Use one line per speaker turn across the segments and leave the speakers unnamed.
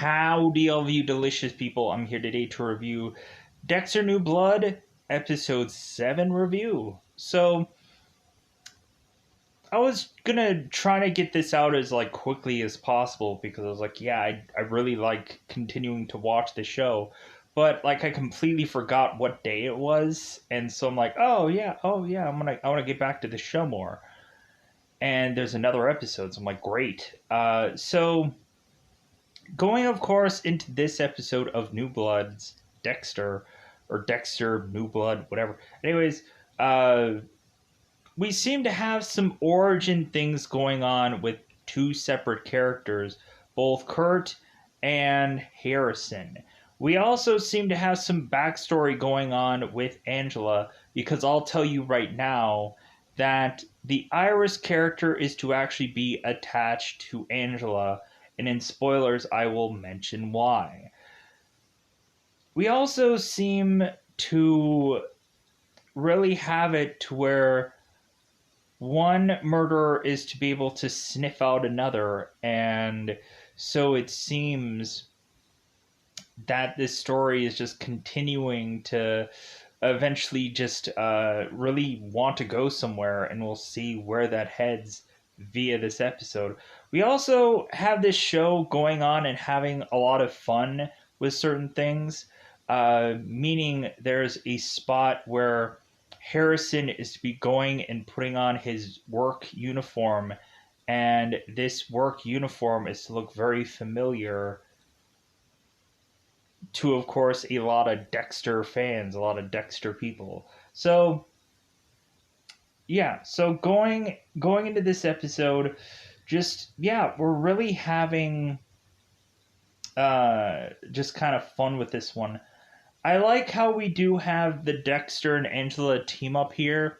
Howdy, all of you delicious people. I'm here today to review Dexter New Blood, Episode 7 review. So, I was gonna try to get this out as quickly as possible because I was like, yeah, I really like continuing to watch the show. But I completely forgot what day it was, and so I'm like, oh yeah, I wanna get back to the show more. And there's another episode, so I'm like, great. So going, of course, into this episode of New Blood's Dexter, or Dexter New Blood, whatever. Anyways, we seem to have some origin things going on with two separate characters, both Kurt and Harrison. We also seem to have some backstory going on with Angela, because I'll tell you right now that the Iris character is to actually be attached to Angela, and in spoilers, I will mention why. We also seem to really have it to where one murderer is to be able to sniff out another, and so it seems that this story is just continuing to eventually just really want to go somewhere, and we'll see where that heads via this episode. We also have this show going on and having a lot of fun with certain things, meaning there's a spot where Harrison is to be going and putting on his work uniform, and this work uniform is to look very familiar to, of course, a lot of Dexter fans, a lot of Dexter people. So yeah, so going into this episode, just we're really having just kind of fun with this one. I like how we do have the Dexter and Angela team up here.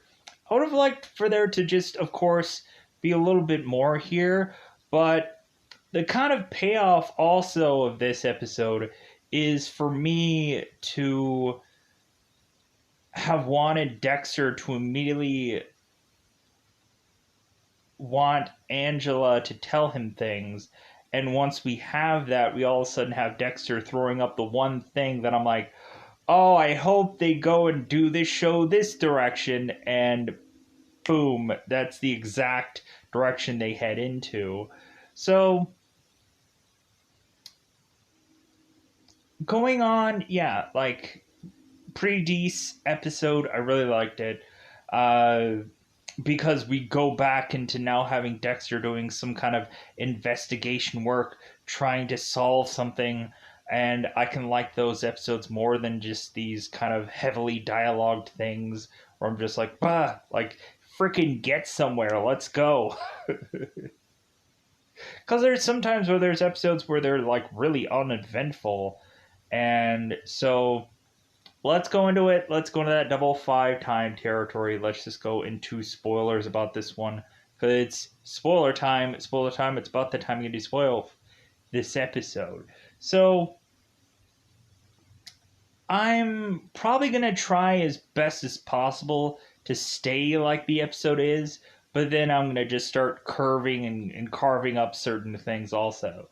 I would have liked for there to just, of course, be a little bit more here, but the kind of payoff also of this episode is for me to have wanted Dexter to immediately want Angela to tell him things. And once we have that, we all of a sudden have Dexter throwing up the one thing that I'm like, oh, I hope they go and do this show this direction. And boom, that's the exact direction they head into. So going on, pretty decent episode. I really liked it. Because we go back into now having Dexter doing some kind of investigation work, trying to solve something, and I can like those episodes more than just these kind of heavily dialogued things where I'm just like, bah, freaking get somewhere, let's go. Because there's sometimes where there's episodes where they're really uneventful, and so let's go into it. Let's go into that double 5 time territory. Let's just go into spoilers about this one. Because it's spoiler time. Spoiler time. It's about the time you do spoil this episode. So, I'm probably going to try as best as possible to stay like the episode is. But then I'm going to just start curving and carving up certain things also.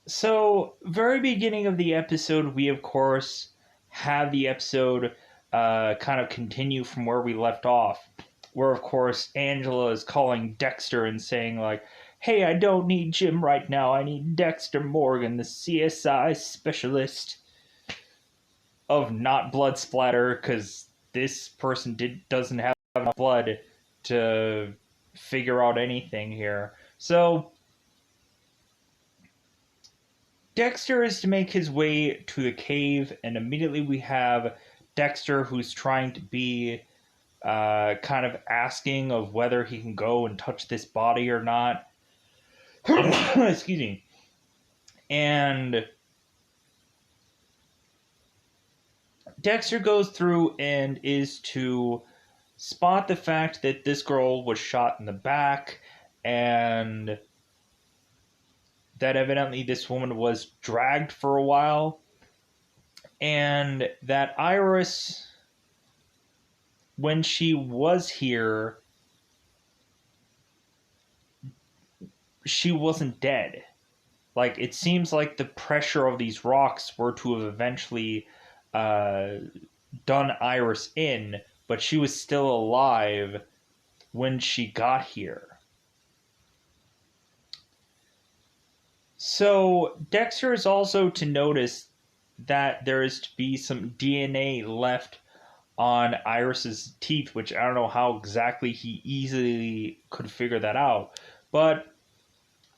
So, very beginning of the episode, we of course have the episode kind of continue from where we left off, where of course Angela is calling Dexter and saying hey, I don't need Jim right now, I need Dexter Morgan, the CSI specialist of not blood splatter, because this person doesn't have enough blood to figure out anything here. So Dexter is to make his way to the cave, and immediately we have Dexter, who's trying to be kind of asking of whether he can go and touch this body or not. Excuse me. And Dexter goes through and is to spot the fact that this girl was shot in the back, and that evidently this woman was dragged for a while, and that Iris, when she was here, she wasn't dead. like it seems like the pressure of these rocks were to have eventually uh, done Iris in, but she was still alive when she got here. So Dexter is also to notice that there is to be some DNA left on Iris's teeth, which I don't know how exactly he easily could figure that out. But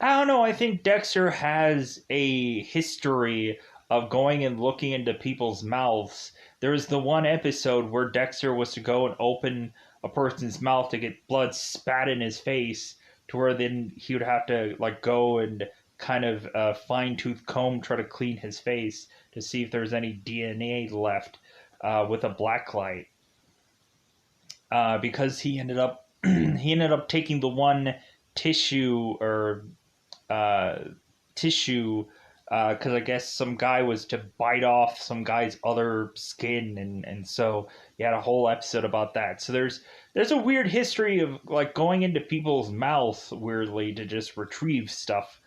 I don't know, I think Dexter has a history of going and looking into people's mouths. There's the one episode where Dexter was to go and open a person's mouth to get blood spat in his face, to where then he would have to like go and kind of fine tooth comb try to clean his face to see if there's any DNA left with a black light. Because he ended up he ended up taking the one tissue or uh, tissue because I guess some guy was to bite off some guy's other skin, and so you had a whole episode about that. So there's a weird history of like going into people's mouths weirdly to just retrieve stuff,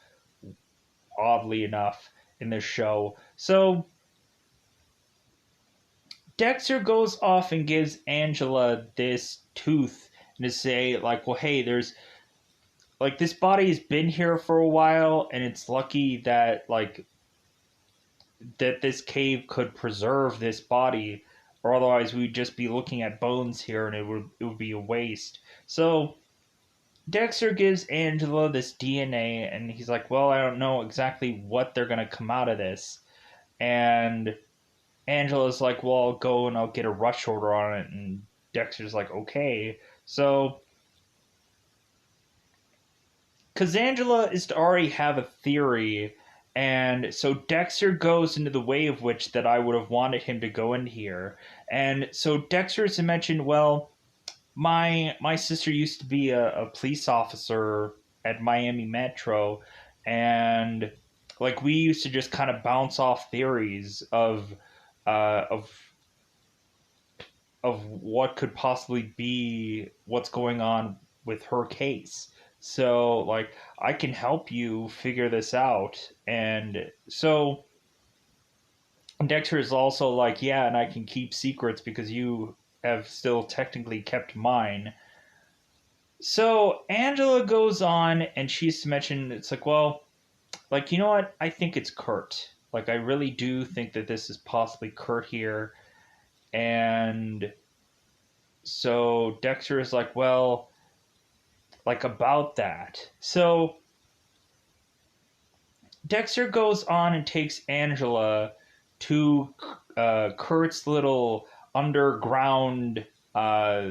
oddly enough, in this show. So Dexter goes off and gives Angela this tooth and to say like, well, hey, there's like this body has been here for a while, and it's lucky that like that this cave could preserve this body, or otherwise we'd just be looking at bones here and it would be a waste. So Dexter gives Angela this DNA and he's like, well, I don't know exactly what they're gonna come out of this. And Angela's like, well, I'll go and I'll get a rush order on it, and Dexter's like, okay. So because Angela is to already have a theory, and so Dexter goes into the way of which that I would have wanted him to go in here. And so Dexter's mentioned, well, my sister used to be a police officer at Miami Metro, and like we used to just kind of bounce off theories uh, of of what could possibly be what's going on with her case. So, like, I can help you figure this out. And so Dexter is also like, yeah, and I can keep secrets because you have still technically kept mine. So Angela goes on and she's mentioned, it's like, well, like, you know what? I think it's Kurt. Like, I really do think that this is possibly Kurt here. And so Dexter is like, well, like about that. So Dexter goes on and takes Angela to Kurt's little underground, like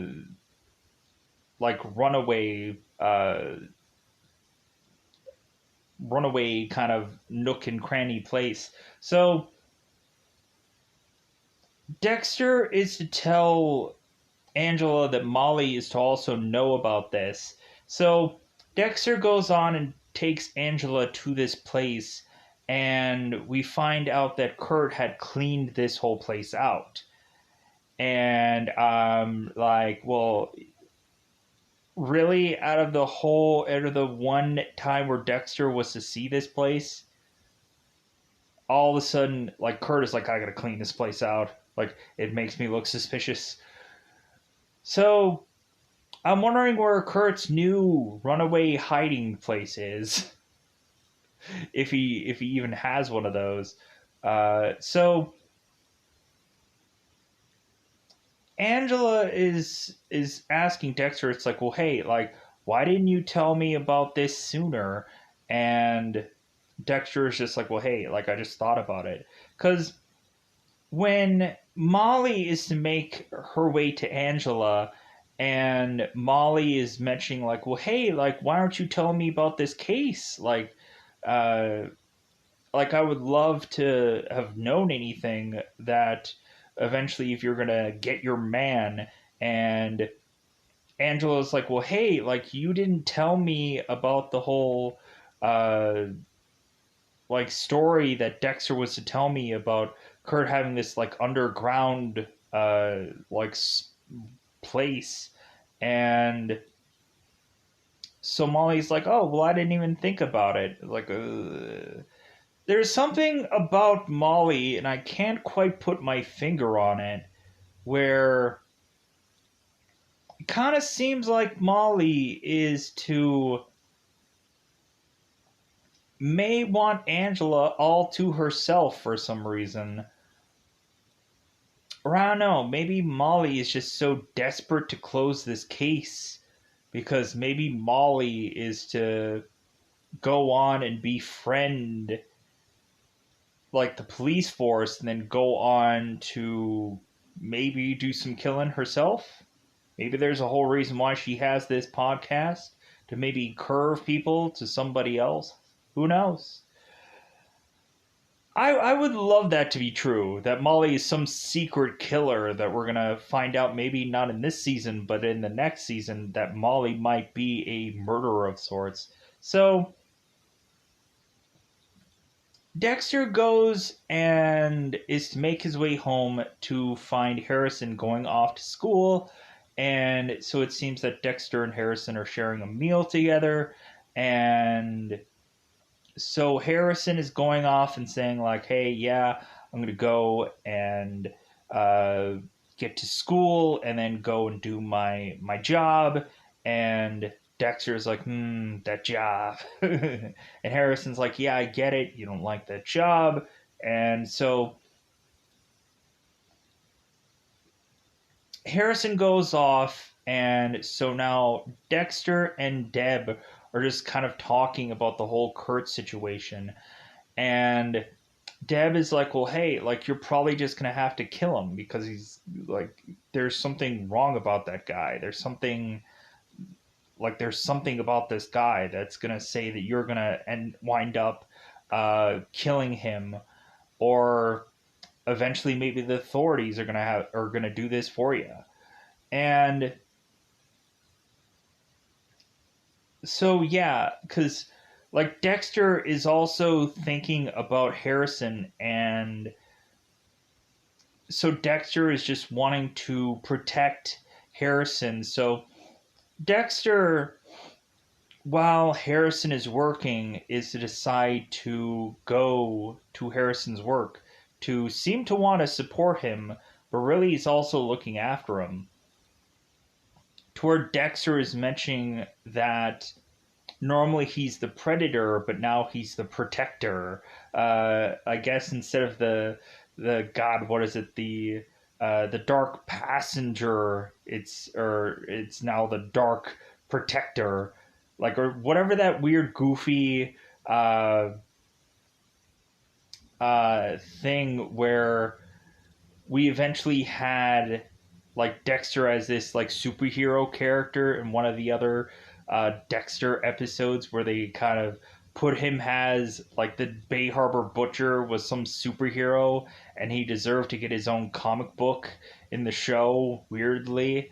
runaway kind of nook and cranny place. So Dexter is to tell Angela that Molly is to also know about this. So Dexter goes on and takes Angela to this place, and we find out that Kurt had cleaned this whole place out. And like, well, really, out of the one time where Dexter was to see this place, all of a sudden, like Kurt is like, I gotta clean this place out. Like, it makes me look suspicious. So I'm wondering where Kurt's new runaway hiding place is, if he even has one of those. So Angela is asking Dexter. It's like, well, hey, like, why didn't you tell me about this sooner? And Dexter is just like, well, hey, like, I just thought about it, because when Molly is to make her way to Angela, and Molly is mentioning like, well, hey, like, why aren't you telling me about this case? Uh, like I would love to have known anything that eventually, if you're gonna get your man. And Angela's like, well, hey, like, you didn't tell me about the whole uh like story that Dexter was to tell me about Kurt having this like underground like place. And So Molly's like, oh, well, I didn't even think about it. Like, there's something about Molly, and I can't quite put my finger on it, where it kind of seems like Molly is to may want Angela all to herself for some reason. Or I don't know, maybe Molly is just so desperate to close this case because maybe Molly is to go on and befriend like the police force and then go on to maybe do some killing herself. Maybe there's a whole reason why she has this podcast to maybe curve people to somebody else. Who knows? I would love that to be true. That Molly is some secret killer that we're gonna find out maybe not in this season, but in the next season that Molly might be a murderer of sorts. So Dexter goes and is to make his way home to find Harrison going off to school. And so it seems that Dexter and Harrison are sharing a meal together. And so Harrison is going off and saying, like, hey, yeah, I'm going to go and uh, get to school and then go and do my job. And Dexter's like, that job. And Harrison's like, yeah, I get it. You don't like that job. And so Harrison goes off. And so now Dexter and Deb are just kind of talking about the whole Kurt situation. And Deb is like, well, hey, like, you're probably just going to have to kill him because he's like, there's something wrong about that guy. There's something about this guy that's going to say that you're going to wind up killing him, or eventually maybe the authorities are going to do this for you. And so, yeah, because like Dexter is also thinking about Harrison, and so Dexter is just wanting to protect Harrison. So Dexter, while Harrison is working, is to decide to go to Harrison's work to seem to want to support him, but really he's also looking after him. To where Dexter is mentioning that normally he's the predator, but now he's the protector. I guess instead of the God, what is it? The dark passenger. It's now the dark protector, like, or whatever that weird goofy thing where we eventually had like Dexter as this like superhero character in one of the other Dexter episodes where they kind of put him as like the Bay Harbor Butcher was some superhero and he deserved to get his own comic book in the show, weirdly.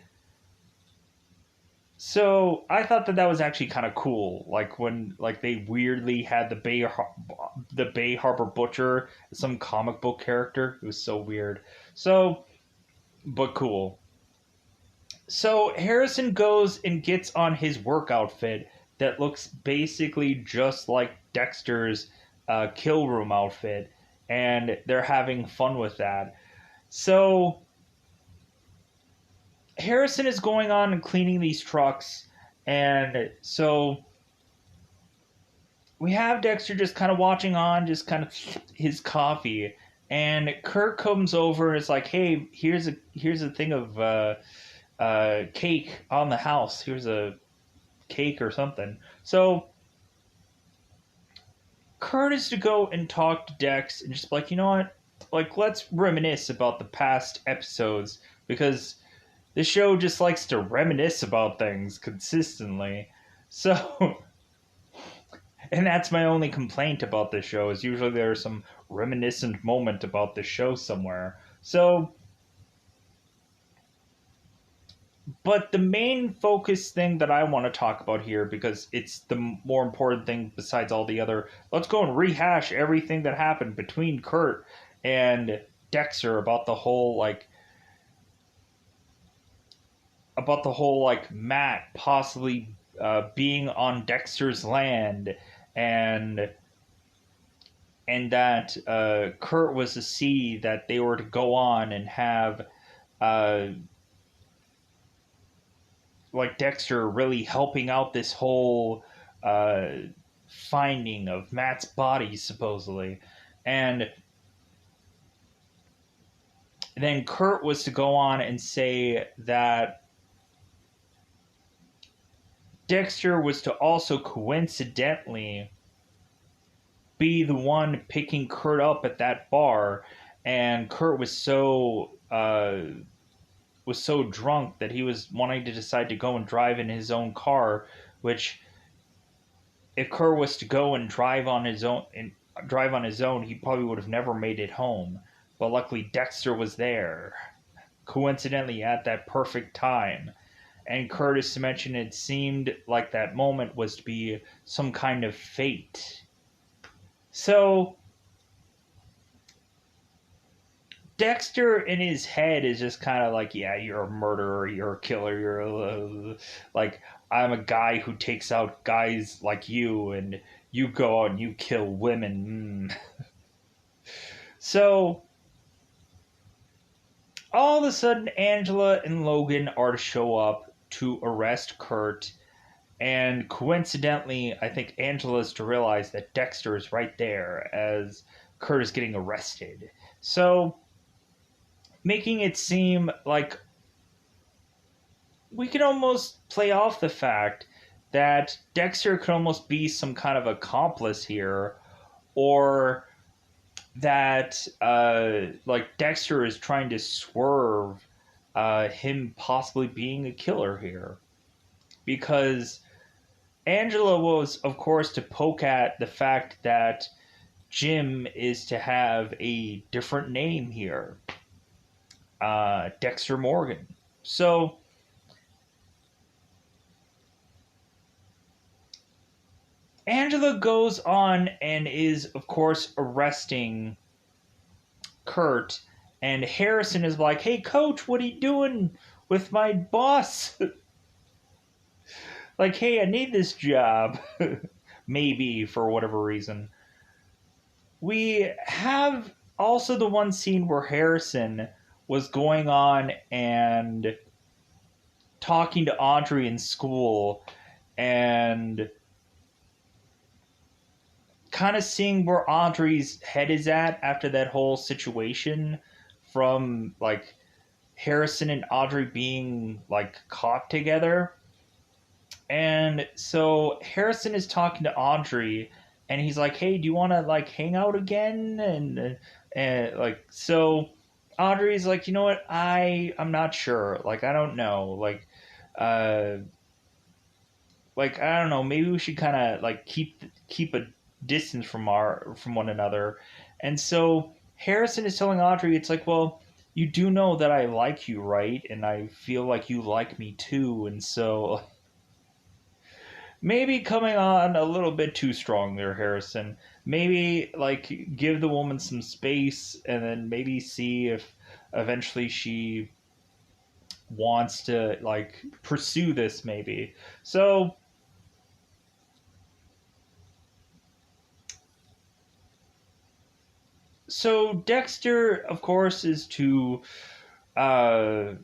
So I thought that was actually kind of cool, like when like they weirdly had the Bay Harbor Butcher as some comic book character. It was so weird. So, but cool. So Harrison goes and gets on his work outfit that looks basically just like Dexter's kill room outfit, and they're having fun with that. So Harrison is going on and cleaning these trucks, and so we have Dexter just kind of watching on, just kind of his coffee, and Kurt comes over and is like, "Hey, here's a thing of cake on the house. Here's a cake or something." So Kurt is to go and talk to Dex and just like, you know what? Like, let's reminisce about the past episodes because the show just likes to reminisce about things consistently. So, and that's my only complaint about this show is usually there's some reminiscent moment about the show somewhere. So, but the main focus thing that I want to talk about here, because it's the more important thing besides all the other, let's go and rehash everything that happened between Kurt and Dexter about the whole like Matt possibly being on Dexter's land, and that Kurt was to see that they were to go on and have uh, like Dexter really helping out this whole uh, finding of Matt's body supposedly, and then Kurt was to go on and say that Dexter was to also coincidentally be the one picking Kurt up at that bar, and Kurt was so drunk that he was wanting to decide to go and drive in his own car, which if Kurt was to go and drive on his own, he probably would have never made it home. But luckily Dexter was there, coincidentally at that perfect time. And Curtis mentioned it seemed like that moment was to be some kind of fate. So Dexter in his head is just kind of like, yeah, you're a murderer, you're a killer, like, I'm a guy who takes out guys like you, and you go out and you kill women. So all of a sudden, Angela and Logan are to show up to arrest Kurt, and coincidentally, I think Angela's to realize that Dexter is right there as Kurt is getting arrested. So making it seem like we could almost play off the fact that Dexter could almost be some kind of accomplice here, or that like Dexter is trying to swerve him possibly being a killer here, because Angela was, of course, to poke at the fact that Jim is to have a different name here, Dexter Morgan. So Angela goes on and is, of course, arresting Kurt, and Harrison is like, "Hey, Coach, what are you doing with my boss?" Like, "Hey, I need this job." Maybe, for whatever reason. We have also the one scene where Harrison was going on and talking to Audrey in school, and kind of seeing where Audrey's head is at after that whole situation, from like Harrison and Audrey being like caught together. And so Harrison is talking to Audrey, and he's like, "Hey, do you want to like hang out again?" And like, so Audrey's like, "You know what? I'm not sure. Like, I don't know. Uh like, I don't know, maybe we should kind of like keep a distance from one another." And so Harrison is telling Audrey, it's like, "Well, you do know that I like you, right? And I feel like you like me too." And so maybe coming on a little bit too strong there, Harrison. Maybe like give the woman some space, and then maybe see if eventually she wants to like pursue this, maybe. So Dexter, of course, is uh,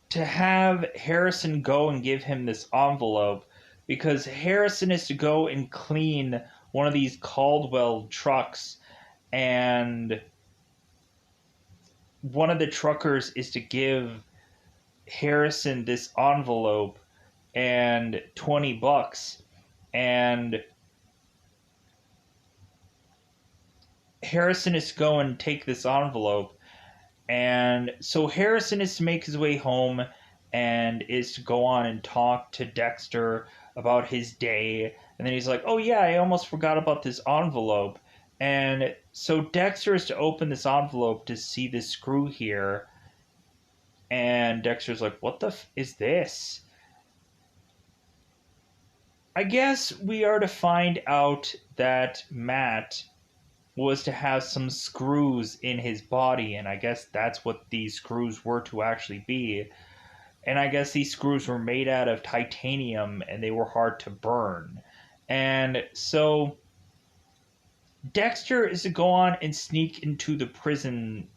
to have Harrison go and give him this envelope, because Harrison is to go and clean one of these Caldwell trucks, and one of the truckers is to give Harrison this envelope and $20, and Harrison is to go and take this envelope. And so Harrison is to make his way home and is to go on and talk to Dexter about his day. And then he's like, "Oh yeah, I almost forgot about this envelope." And so Dexter is to open this envelope to see this screw here. And Dexter's like, "What the is this?" I guess we are to find out that Matt was to have some screws in his body, and I guess that's what these screws were to actually be. And I guess these screws were made out of titanium and they were hard to burn. And so Dexter is to go on and sneak into the prison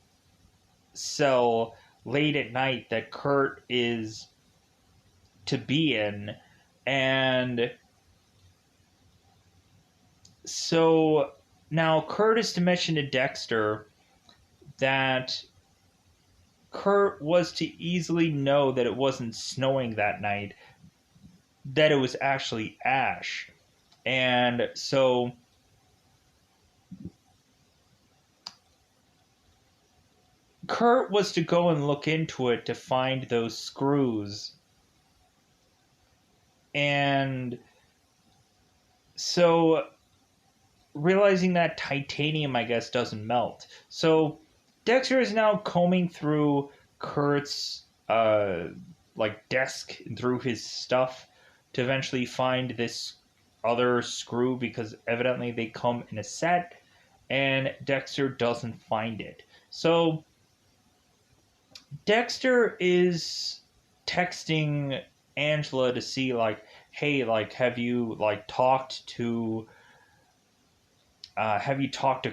cell late at night that Kurt is to be in. And so now Kurt is to mention to Dexter that Kurt was to easily know that it wasn't snowing that night, that it was actually ash. And so Kurt was to go and look into it to find those screws. And so realizing that titanium, I guess, doesn't melt. So Dexter is now combing through Kurt's desk and through his stuff to eventually find this other screw, because evidently they come in a set, and Dexter doesn't find it. So Dexter is texting Angela to see, like, hey, like, have you talked to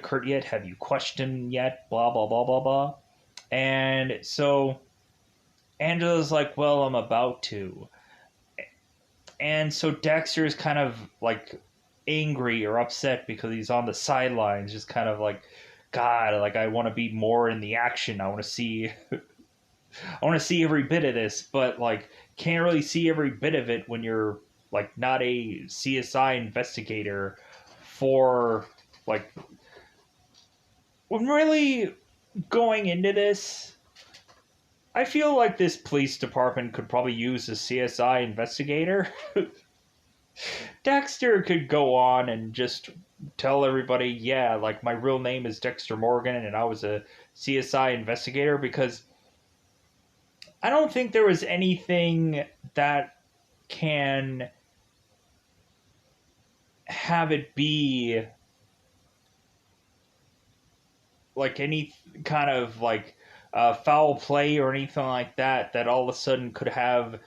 Kurt yet? Have you questioned him yet? Blah blah blah blah blah. And so Angela's like, well, I'm about to. And so Dexter is kind of like angry or upset because he's on the sidelines, just kind of like, God, like, I want to be more in the action. I want to see every bit of this, but like can't really see every bit of it when you're like not a CSI investigator. For like, when really going into this, I feel like this police department could probably use a CSI investigator. Dexter could go on and just tell everybody, yeah, like, my real name is Dexter Morgan and I was a CSI investigator, because I don't think there was anything that can have it be like any kind of like foul play or anything like that, that all of a sudden could have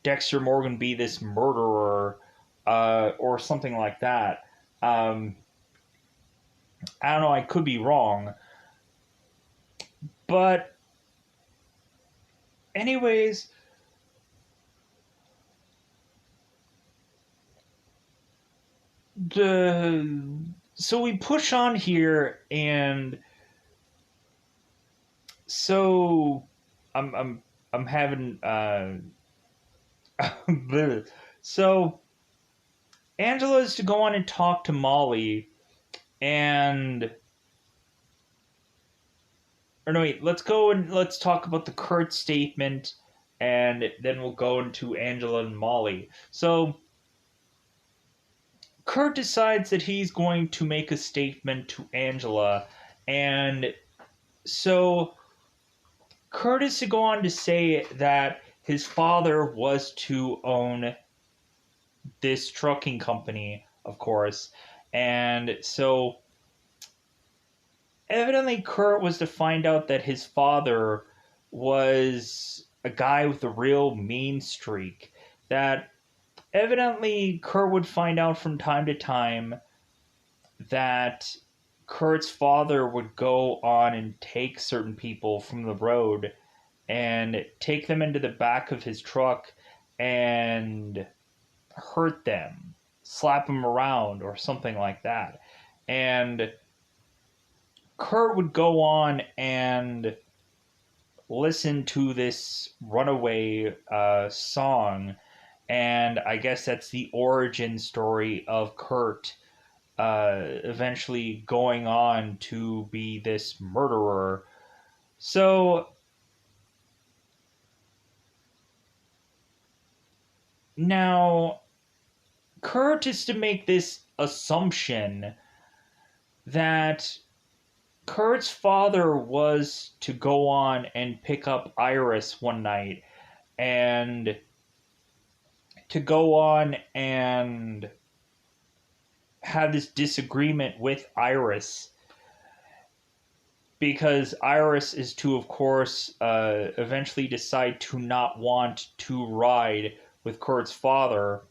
Dexter Morgan be this murderer or something like that. I don't know, I could be wrong. But anyways, so we push on here, and so I'm having so Angela is to go on and talk to Molly, and or no, wait, let's go and let's talk about the Kurt statement, and then we'll go into Angela and Molly. So Kurt decides that he's going to make a statement to Angela, and so Kurt is to go on to say that his father was to own this trucking company, of course, and so evidently Kurt was to find out that his father was a guy with a real mean streak, that evidently Kurt would find out from time to time that Kurt's father would go on and take certain people from the road and take them into the back of his truck and hurt them, slap them around, or something like that. And Kurt would go on and listen to this Runaway song, and I guess that's the origin story of Kurt eventually going on to be this murderer. So now Kurt is to make this assumption that Kurt's father was to go on and pick up Iris one night, and to go on and have this disagreement with Iris, because Iris is to, of course, eventually decide to not want to ride with Kurt's father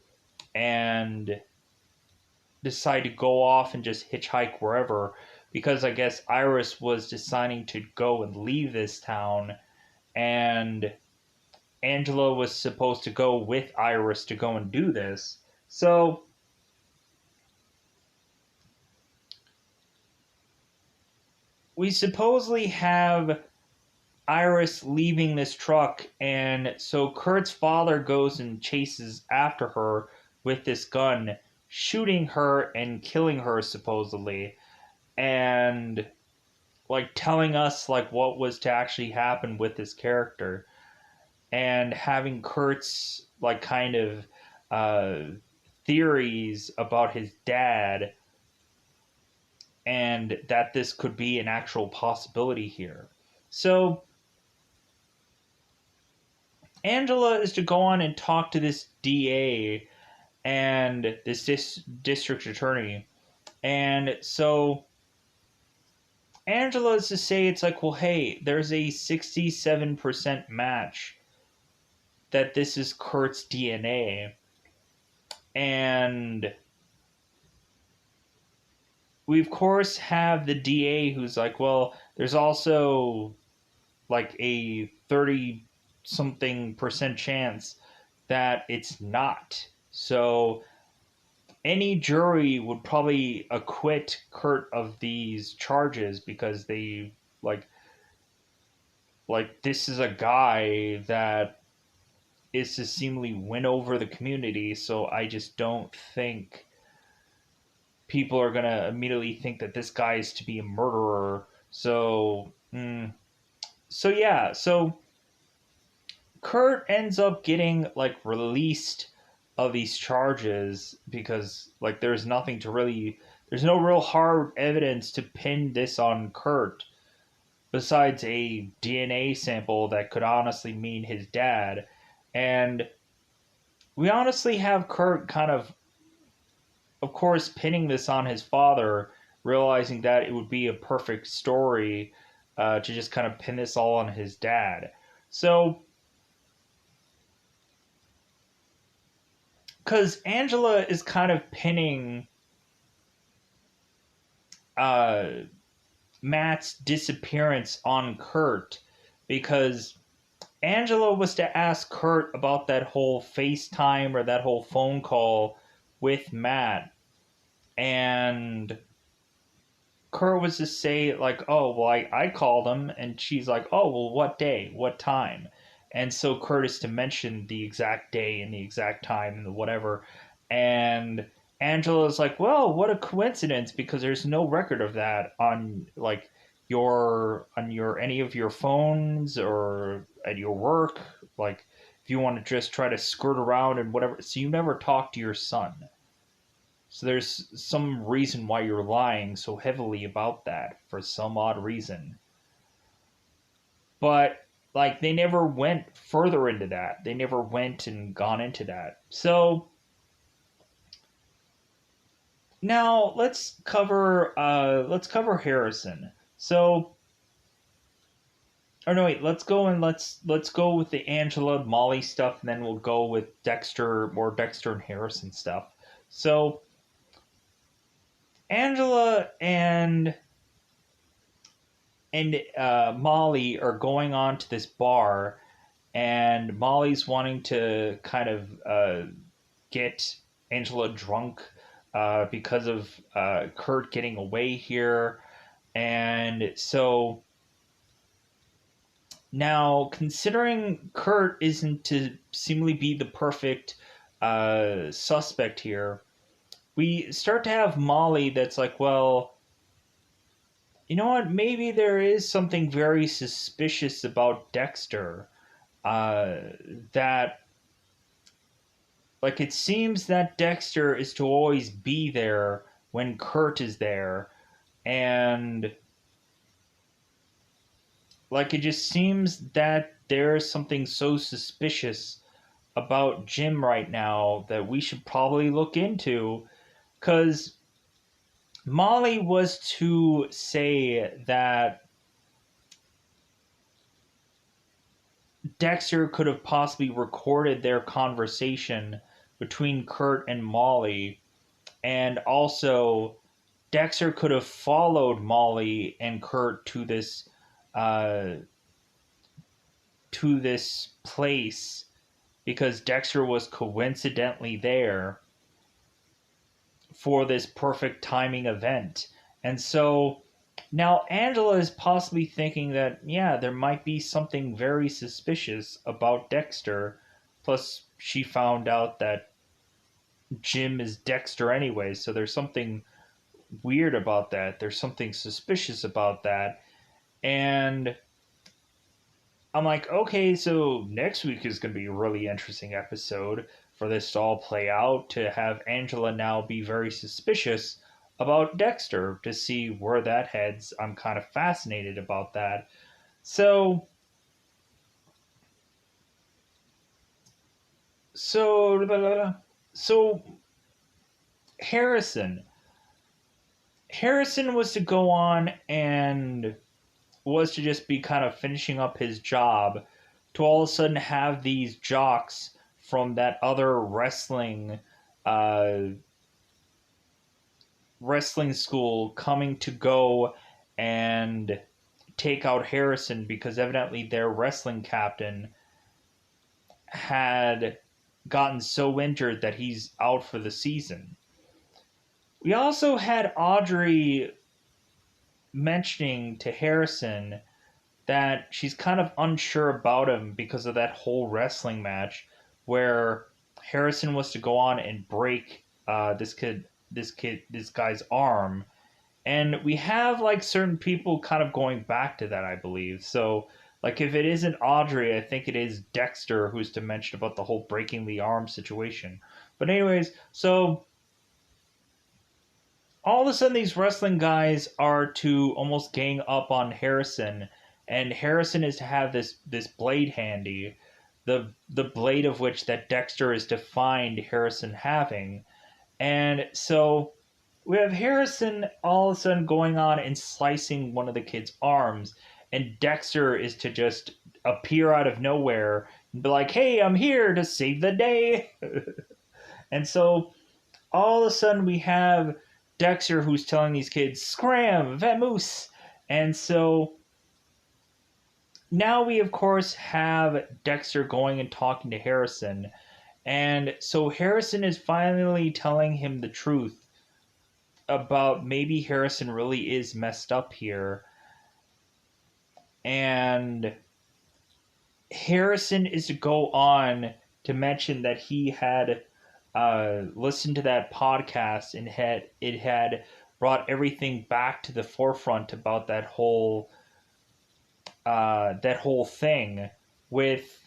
and decide to go off and just hitchhike wherever, because I guess Iris was deciding to go and leave this town, and Angela was supposed to go with Iris to go and do this. So we supposedly have Iris leaving this truck, and so Kurt's father goes and chases after her with this gun, shooting her and killing her supposedly, and like telling us like what was to actually happen with this character, and having Kurt's like kind of theories about his dad, and that this could be an actual possibility here. So Angela is to go on and talk to this DA and this district attorney. And so Angela is to say, it's like, well, hey, there's a 67% match that this is Kurt's DNA. And we, of course, have the DA who's like, well, there's also like a 30 something percent chance that it's not. So any jury would probably acquit Kurt of these charges because they like this is a guy that is to seemingly win over the community. So I just don't think people are gonna immediately think that this guy is to be a murderer. So so Kurt ends up getting like released of these charges because like there's no real hard evidence to pin this on Kurt besides a DNA sample that could honestly mean his dad. And we honestly have Kurt kind of course pinning this on his father, realizing that it would be a perfect story to just kind of pin this all on his dad. So because Angela is kind of pinning Matt's disappearance on Kurt, because Angela was to ask Kurt about that whole FaceTime or that whole phone call with Matt, and Kurt was to say like, oh, well, I called him, and she's like, oh, well, what day, what time? And so Kurt is to mention the exact day and the exact time and the whatever, and Angela's like, well, what a coincidence, because there's no record of that on like your any of your phones or at your work, like if you want to just try to skirt around and whatever, so you never talk to your son. So there's some reason why you're lying so heavily about that for some odd reason. But like they never went further into that. They never went and gone into that. So now let's cover Harrison. So or no wait, let's go with the Angela Molly stuff, and then we'll go with Dexter and Harrison stuff. So Angela and Molly are going on to this bar, and Molly's wanting to kind of get Angela drunk because of Kurt getting away here. And so now, considering Kurt isn't to seemingly be the perfect suspect here, we start to have Molly that's like, well, you know what? Maybe there is something very suspicious about Dexter. That, like, it seems that Dexter is to always be there when Kurt is there. And, like, it just seems that there's something so suspicious about Jim right now that we should probably look into. Because Molly was to say that Dexter could have possibly recorded their conversation between Kurt and Molly, and also Dexter could have followed Molly and Kurt uh, to this place because Dexter was coincidentally there for this perfect timing event. And so now Angela is possibly thinking that, yeah, there might be something very suspicious about Dexter. Plus, she found out that Jim is Dexter anyway, so there's something weird about that. There's something suspicious about that. And I'm like, okay, so next week is going to be a really interesting episode for this to all play out, to have Angela now be very suspicious about Dexter, to see where that heads. I'm kind of fascinated about that. So, so, so Harrison. Harrison was to go on and was to just be kind of finishing up his job, to all of a sudden have these jocks from that other uh, wrestling school coming to go and take out Harrison because evidently their wrestling captain had gotten so injured that he's out for the season. We also had Audrey mentioning to Harrison that she's kind of unsure about him because of that whole wrestling match where Harrison was to go on and break this guy's arm. And we have like certain people kind of going back to that, I believe. So like if it isn't Audrey, I think it is Dexter who's to mention about the whole breaking the arm situation. But anyways, so all of a sudden these wrestling guys are to almost gang up on Harrison, and Harrison is to have this blade handy, the blade of which that Dexter is to find Harrison having. And so we have Harrison all of a sudden going on and slicing one of the kids' arms, and Dexter is to just appear out of nowhere and be like, "Hey, I'm here to save the day." And so all of a sudden we have Dexter who's telling these kids, "Scram, vamoose." And so now we, of course, have Dexter going and talking to Harrison. And so Harrison is finally telling him the truth about maybe Harrison really is messed up here. And Harrison is to go on to mention that he had listened to that podcast and it had brought everything back to the forefront about that whole thing with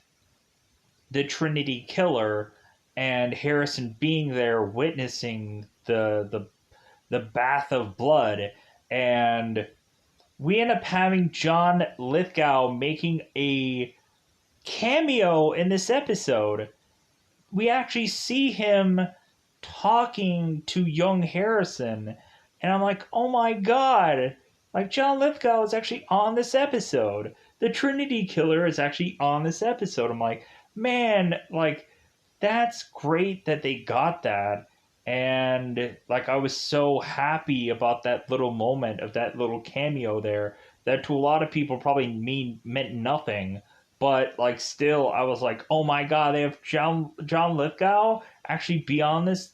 the Trinity Killer and Harrison being there witnessing the bath of blood. And we end up having John Lithgow making a cameo in this episode. We actually see him talking to young Harrison, and I'm like, oh my god, like John Lithgow is actually on this episode. The Trinity Killer is actually on this episode. I'm like, man, like that's great that they got that. And like I was so happy about that little moment of that little cameo there that to a lot of people probably meant nothing, but like still I was like, oh my god, they have John Lithgow actually be on this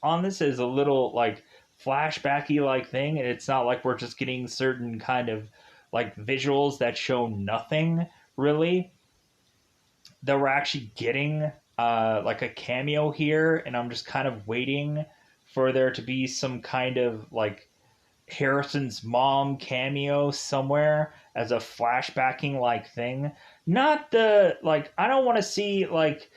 as a little like flashbacky like thing, and it's not like we're just getting certain kind of like visuals that show nothing really, that we're actually getting like a cameo here. And I'm just kind of waiting for there to be some kind of like Harrison's mom cameo somewhere as a flashbacking like thing. Not the like I don't want to see like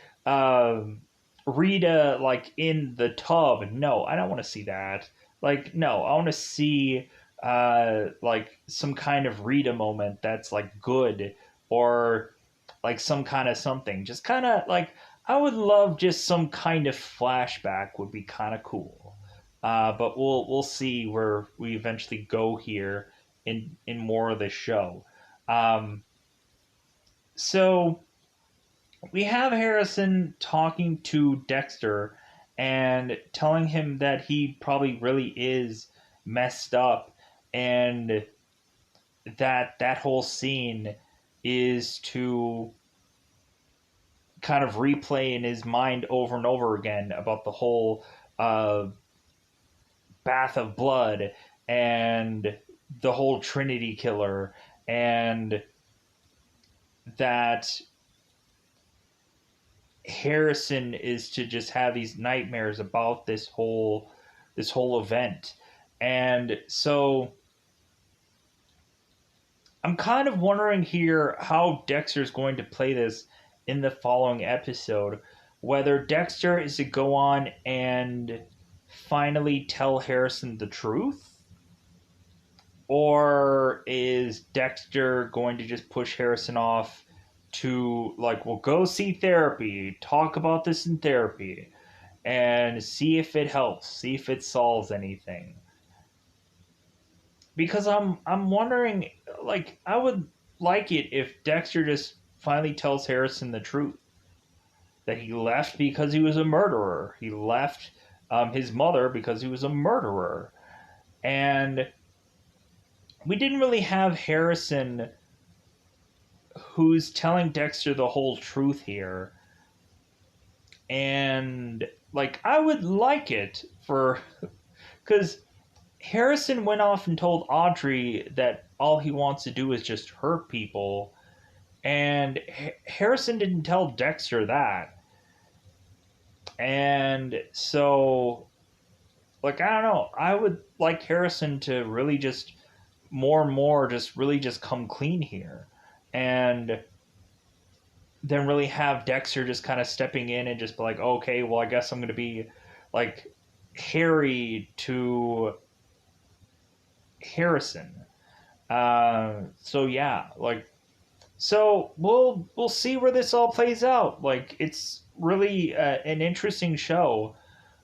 Rita like in the tub. No, I don't want to see that. Like no, I want to see like some kind of Rita moment that's like good, or like some kind of something. Just kind of like I would love just some kind of flashback would be kind of cool. But we'll see where we eventually go here in more of the show. Um, so we have Harrison talking to Dexter and telling him that he probably really is messed up, and that whole scene is to kind of replay in his mind over and over again about the whole uh, bath of blood and the whole Trinity killer, and that Harrison is to just have these nightmares about this whole event. And so I'm kind of wondering here how Dexter's going to play this in the following episode. Whether Dexter is to go on and finally tell Harrison the truth, or is Dexter going to just push Harrison off to, like, well, go see therapy, talk about this in therapy, and see if it helps, see if it solves anything. Because I'm wondering, like, I would like it if Dexter just finally tells Harrison the truth, that he left because he was a murderer. He left his mother because he was a murderer, and we didn't really have Harrison who's telling Dexter the whole truth here. And, like, I would like it for, because Harrison went off and told Audrey that all he wants to do is just hurt people, and Harrison didn't tell Dexter that. And so, like, I don't know, I would like Harrison to really just more and more just really just come clean here, and then really have Dexter just kind of stepping in and just be like, okay, well, I guess I'm going to be like Harry to Harrison. So yeah, like, so we'll see where this all plays out. Like, it's really an interesting show.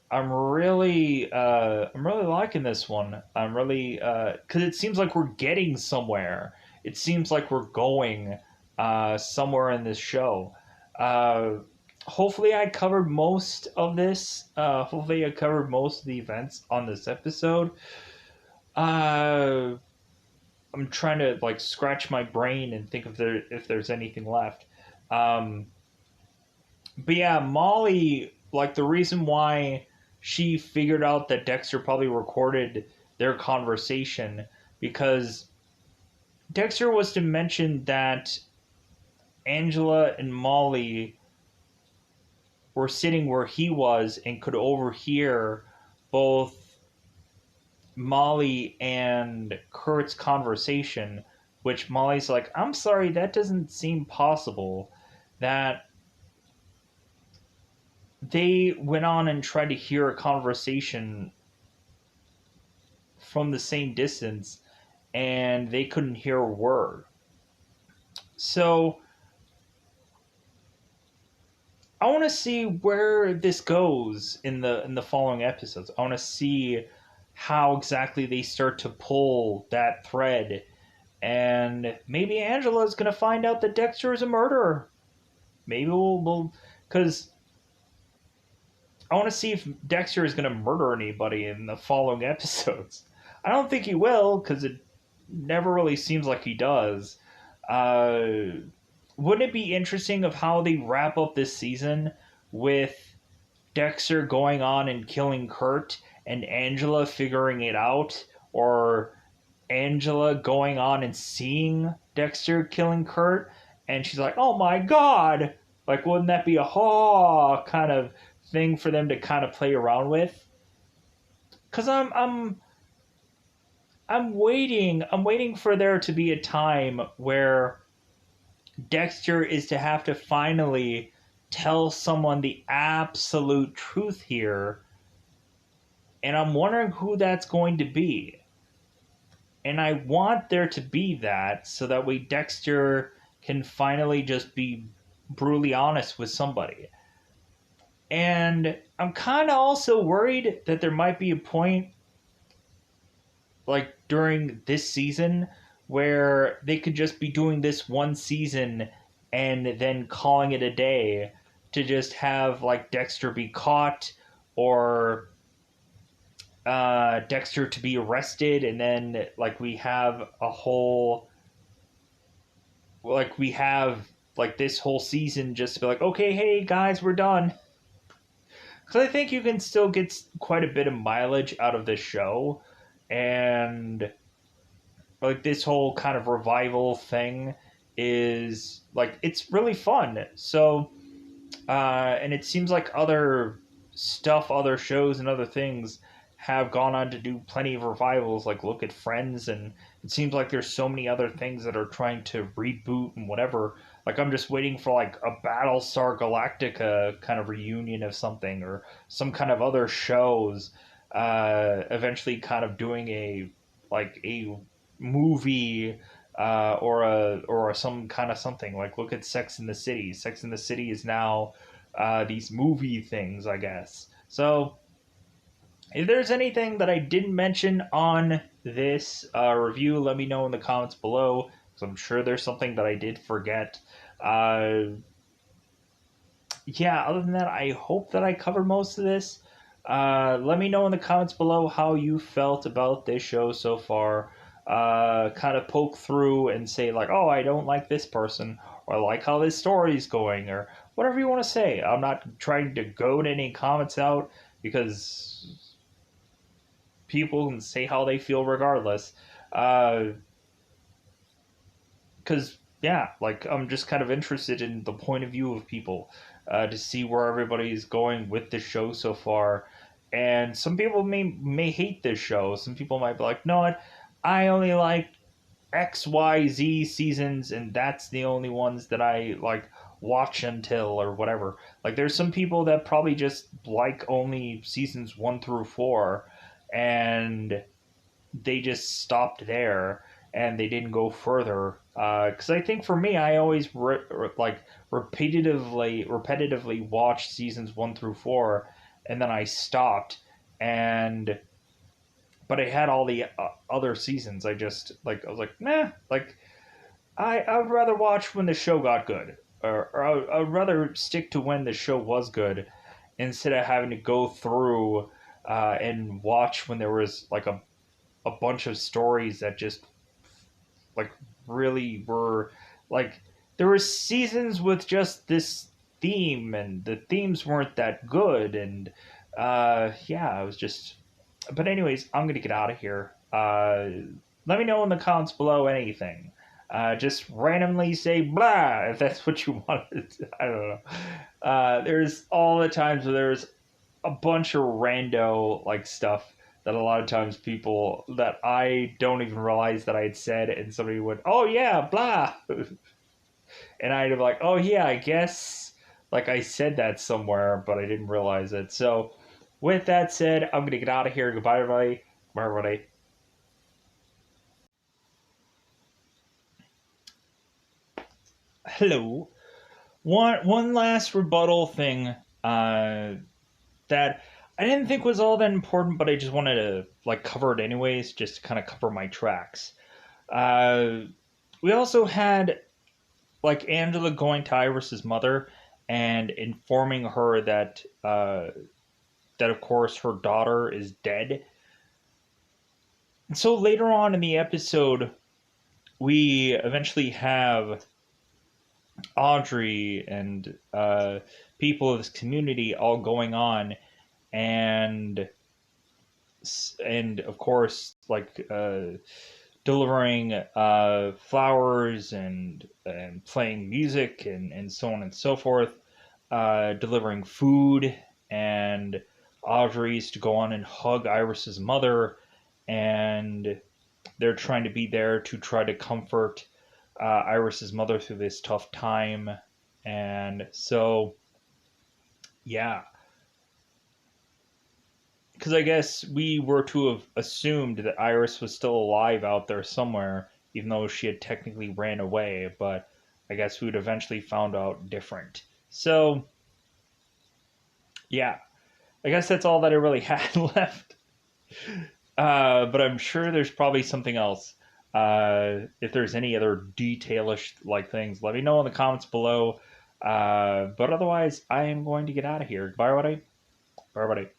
I'm really liking this one. I'm really because it seems like we're getting somewhere. It seems like we're going somewhere in this show. Uh, Hopefully, I covered most of this. Hopefully, I covered most of the events on this episode. Uh, I'm trying to, like, scratch my brain and think if there's anything left. Um, but yeah, Molly, like, the reason why she figured out that Dexter probably recorded their conversation, because Dexter was to mention that Angela and Molly were sitting where he was and could overhear both Molly and Kurt's conversation, which Molly's like, I'm sorry, that doesn't seem possible. That they went on and tried to hear a conversation from the same distance and they couldn't hear a word. So I want to see where this goes in the following episodes. I want to see how exactly they start to pull that thread, and maybe Angela's going to find out that Dexter is a murderer. Maybe we'll because I want to see if Dexter is going to murder anybody in the following episodes. I don't think he will, because it never really seems like he does. Uh, wouldn't it be interesting of how they wrap up this season with Dexter going on and killing Kurt and Angela figuring it out, or Angela going on and seeing Dexter killing Kurt and she's like, "Oh my god!" Like, wouldn't that be a kind of thing for them to kind of play around with? Because I'm waiting for there to be a time where Dexter is to have to finally tell someone the absolute truth here, and I'm wondering who that's going to be. And I want there to be that, so that way Dexter can finally just be brutally honest with somebody. And I'm kind of also worried that there might be a point, like during this season, where they could just be doing this one season and then calling it a day, to just have like Dexter be caught, or Dexter to be arrested, and then like we have a whole, like we have like this whole season just to be like, okay, hey guys, we're done. Because I think you can still get quite a bit of mileage out of this show, and like this whole kind of revival thing is like, it's really fun. So and it seems like other stuff, other shows and other things have gone on to do plenty of revivals. Like look at Friends, and it seems like there's so many other things that are trying to reboot and whatever. Like I'm just waiting for like a Battlestar Galactica kind of reunion of something, or some kind of other shows eventually kind of doing a like a movie, or some kind of something. Like look at Sex in the City. Sex in the City is now these movie things, I guess. So if there's anything that I didn't mention on this review, let me know in the comments below, because I'm sure there's something that I did forget. Yeah, other than that, I hope that I covered most of this. Let me know in the comments below how you felt about this show so far. Kind of poke through and say like, oh, I don't like this person, or I like how this story's going, or whatever you want to say. I'm not trying to goad any comments out, because people can say how they feel regardless. Because yeah, like I'm just kind of interested in the point of view of people, to see where everybody's going with the show so far. And some people may hate this show. Some people might be like, no, I only like XYZ seasons, and that's the only ones that I like watch until, or whatever. Like there's some people that probably just like only seasons 1 through 4, and they just stopped there and they didn't go further. Because I think for me, I always like repetitively watched seasons 1 through 4, and then I stopped. And but I had all the other seasons. I just like, I was like, nah. Like I would rather watch when the show got good, or I would rather stick to when the show was good, instead of having to go through and watch when there was like a bunch of stories that just like really were like, there were seasons with just this theme, and the themes weren't that good. And yeah, it was just, but anyways, I'm gonna get out of here. Let me know in the comments below anything. Just randomly say blah if that's what you wanted. I don't know. There's all the times where there's a bunch of rando like stuff that a lot of times people that I don't even realize that I had said, and somebody would, oh yeah, blah, and I'd be like, oh yeah, I guess like I said that somewhere, but I didn't realize it. So with that said, I'm gonna get out of here. Goodbye, everybody. Bye, everybody. Hello. One last rebuttal thing that I didn't think was all that important, but I just wanted to like cover it anyways, just to kind of cover my tracks. Uh, we also had like Angela going to Iris's mother and informing her that that of course her daughter is dead. And so later on in the episode, we eventually have Audrey and people of this community all going on, and of course like delivering flowers, and playing music, and so on and so forth, delivering food, and Audrey's to go on and hug Iris's mother, and they're trying to be there to try to comfort Iris's mother through this tough time. And so yeah, because I guess we were to have assumed that Iris was still alive out there somewhere, even though she had technically ran away. But I guess we would eventually found out different. So yeah, I guess that's all that I really had left. But I'm sure there's probably something else. If there's any other detailish like things, let me know in the comments below. But otherwise, I am going to get out of here. Bye, everybody. Bye, everybody.